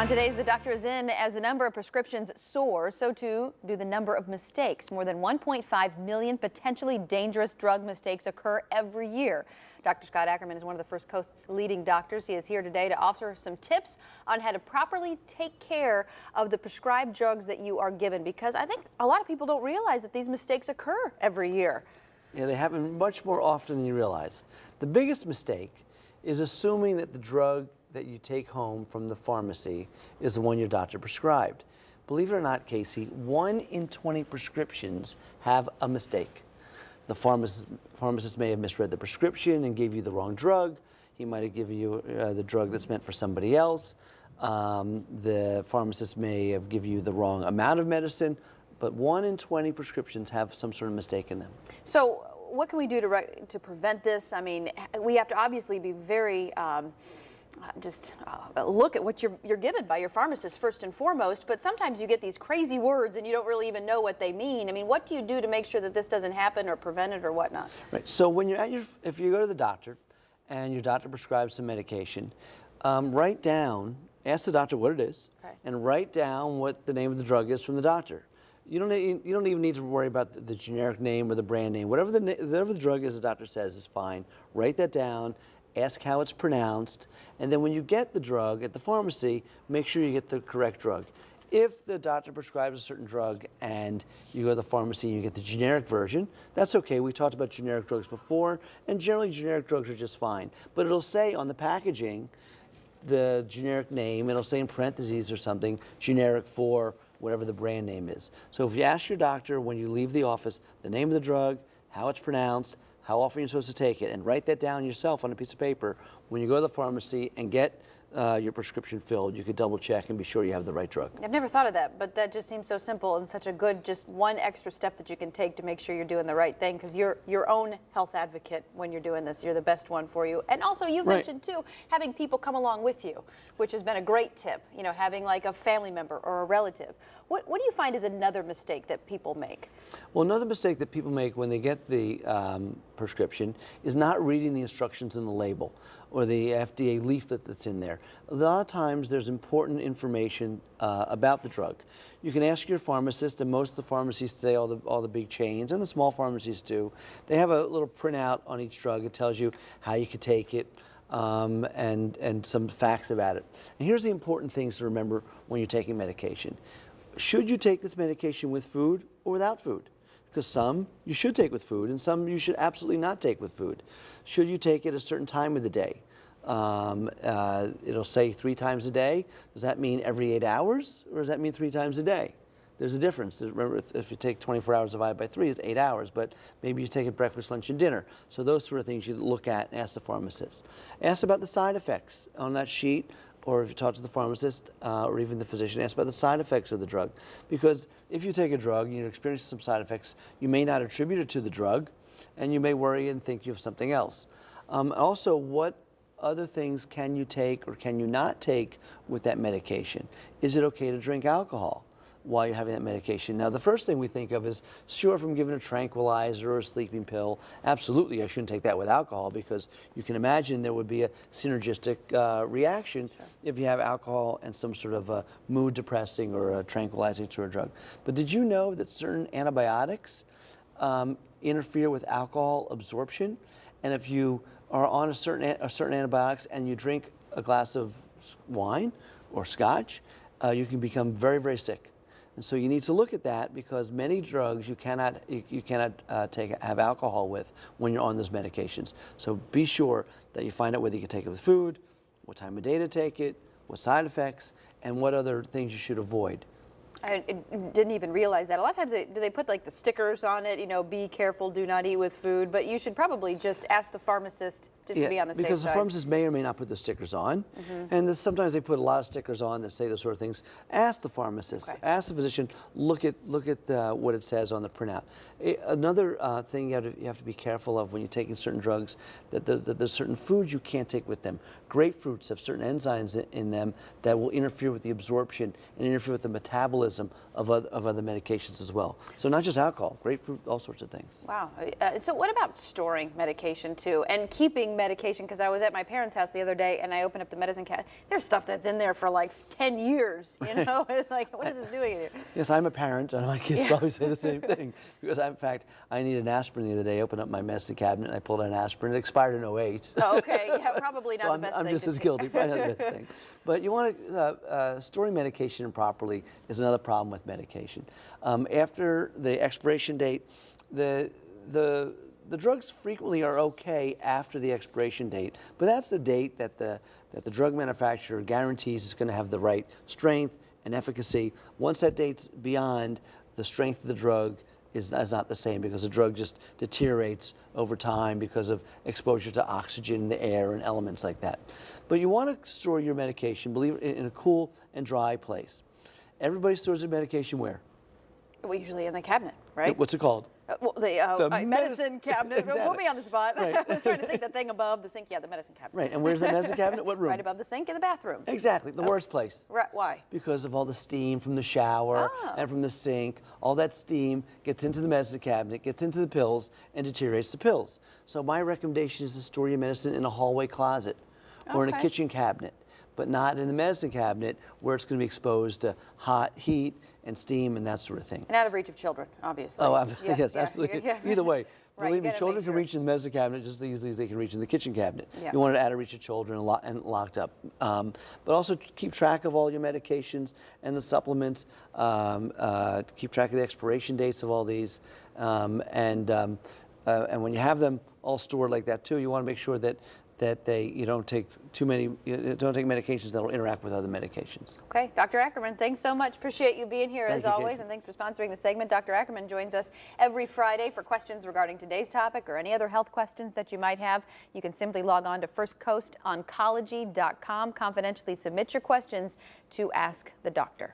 On today's The Doctor Is In, as the number of prescriptions soar, so too do the number of mistakes. More than 1.5 million potentially dangerous drug mistakes occur every year. Dr. Scott Ackerman is one of the First Coast's leading doctors. He is here today to offer some tips on how to properly take care of the prescribed drugs that you are given, because I think a lot of people don't realize that these mistakes occur every year. Yeah, they happen much more often than you realize. The biggest mistake is assuming that the drug that you take home from the pharmacy is the one your doctor prescribed. Believe it or not, Casey, 1 in 20 prescriptions have a mistake. The pharmacist may have misread the prescription and gave you the wrong drug. He might have given you the drug that's meant for somebody else. The pharmacist may have given you the wrong amount of medicine, but 1 in 20 prescriptions have some sort of mistake in them. So what can we do to prevent this? I mean, we have to obviously be very look at what you're given by your pharmacist first and foremost, but sometimes you get these crazy words and you don't really even know what they mean. I mean, what do you do to make sure that this doesn't happen or prevent it or whatnot? Right, so when you're at if you go to the doctor and your doctor prescribes some medication, write down, ask the doctor what it is, okay, and write down what the name of the drug is from the doctor. You don't even need to worry about the generic name or the brand name. Whatever the drug is the doctor says is fine. Write that down. Ask how it's pronounced, and then when you get the drug at the pharmacy, make sure you get the correct drug. If the doctor prescribes a certain drug and you go to the pharmacy and you get the generic version, that's okay. We talked about generic drugs before, and generally generic drugs are just fine. But it'll say on the packaging the generic name, it'll say in parentheses or something, generic for whatever the brand name is. So if you ask your doctor when you leave the office the name of the drug, how it's pronounced, how often you're supposed to take it, and write that down yourself on a piece of paper. When you go to the pharmacy and get your prescription filled, you could double check and be sure you have the right drug. I've never thought of that, but that just seems so simple and such a good, just one extra step that you can take to make sure you're doing the right thing, because you're your own health advocate when you're doing this. You're the best one for you. And also you've mentioned too, having people come along with you, which has been a great tip, you know, having like a family member or a relative. What do you find is another mistake that people make? Well, another mistake that people make when they get the prescription is not reading the instructions in the label or the FDA leaflet that's in there. A lot of times there's important information about the drug. You can ask your pharmacist, and most of the pharmacies today, all the big chains, and the small pharmacies too, they have a little printout on each drug. It tells you how you could take it, and some facts about it. And here's the important things to remember when you're taking medication. Should you take this medication with food or without food? Because some you should take with food and some you should absolutely not take with food. Should you take it at a certain time of the day? It'll say 3 times a day. Does that mean every 8 hours, or does that mean 3 times a day? There's a difference. Remember, if you take 24 hours divided by 3, it's 8 hours, but maybe you take it breakfast, lunch, and dinner. So those sort of things you look at and ask the pharmacist. Ask about the side effects on that sheet, or if you talk to the pharmacist or even the physician, ask about the side effects of the drug. Because if you take a drug and you're experiencing some side effects, you may not attribute it to the drug, and you may worry and think you have something else. Also, what other things can you take or can you not take with that medication? Is it okay to drink alcohol while you're having that medication? Now, the first thing we think of is, sure, if I'm given a tranquilizer or a sleeping pill, absolutely I shouldn't take that with alcohol, because you can imagine there would be a synergistic reaction if you have alcohol and some sort of a mood depressing or a tranquilizing sort of drug. But did you know that certain antibiotics interfere with alcohol absorption? And if you are on a certain antibiotics and you drink a glass of wine or scotch, you can become very, very sick. And so you need to look at that, because many drugs you cannot have alcohol with when you're on those medications. So be sure that you find out whether you can take it with food, what time of day to take it, what side effects, and what other things you should avoid. I didn't even realize that. A lot of times they put like the stickers on it, you know, be careful, do not eat with food, but you should probably just ask the pharmacist just to be on the safe side. Because the pharmacist may or may not put the stickers on, and sometimes they put a lot of stickers on that say those sort of things. Ask the pharmacist, ask the physician, look at what it says on the printout. Another thing you have to be careful of when you're taking certain drugs, that there's certain foods you can't take with them. Grapefruits have certain enzymes in them that will interfere with the absorption and interfere with the metabolism metabolism of other medications as well. So not just alcohol, grapefruit, all sorts of things. Wow. So what about storing medication too and keeping medication? Because I was at my parents' house the other day and I opened up the medicine cabinet. There's stuff that's in there for like 10 years, you know? It's like, what is this doing in here? Yes, I'm a parent, and my kids probably say the same thing. Because in fact, I needed an aspirin the other day. I opened up my medicine cabinet and I pulled out an aspirin. It expired in '08. Oh, okay, yeah, probably not So the best I'm thing just to as do. guilty, probably not the best thing. But you want to storing medication improperly is another problem with medication. After the expiration date, the drugs frequently are okay after the expiration date, but that's the date that the drug manufacturer guarantees is going to have the right strength and efficacy. Once that date's beyond, the strength of the drug is not the same because the drug just deteriorates over time because of exposure to oxygen in the air and elements like that. But you want to store your medication, believe it, in a cool and dry place. Everybody stores their medication where? Well, usually in the cabinet, right? What's it called? Well, the medicine cabinet. Exactly. Put me on the spot. Right. I was trying to think the thing above the sink. Yeah, the medicine cabinet. Right, and where's the medicine cabinet? What room? Right above the sink in the bathroom. Exactly, the worst place. Right. Why? Because of all the steam from the shower and from the sink. All that steam gets into the medicine cabinet, gets into the pills, and deteriorates the pills. So my recommendation is to store your medicine in a hallway closet or in a kitchen cabinet, but not in the medicine cabinet where it's going to be exposed to hot heat and steam and that sort of thing. And out of reach of children, obviously. Oh, Yeah, yes, yeah, absolutely. yeah. Either way, Right, believe you me, gotta children make can sure. reach in the medicine cabinet just as easily as they can reach in the kitchen cabinet. Yeah. You want it out of reach of children and locked up. But also keep track of all your medications and the supplements. Keep track of the expiration dates of all these. And when you have them all stored like that too, you want to make sure that you don't take medications that will interact with other medications. Okay, Dr. Ackerman, thanks so much. Appreciate you being here as you, always, Casey. and thanks for sponsoring the segment. Dr. Ackerman joins us every Friday for questions regarding today's topic or any other health questions that you might have. You can simply log on to firstcoastoncology.com, confidentially submit your questions to Ask the Doctor.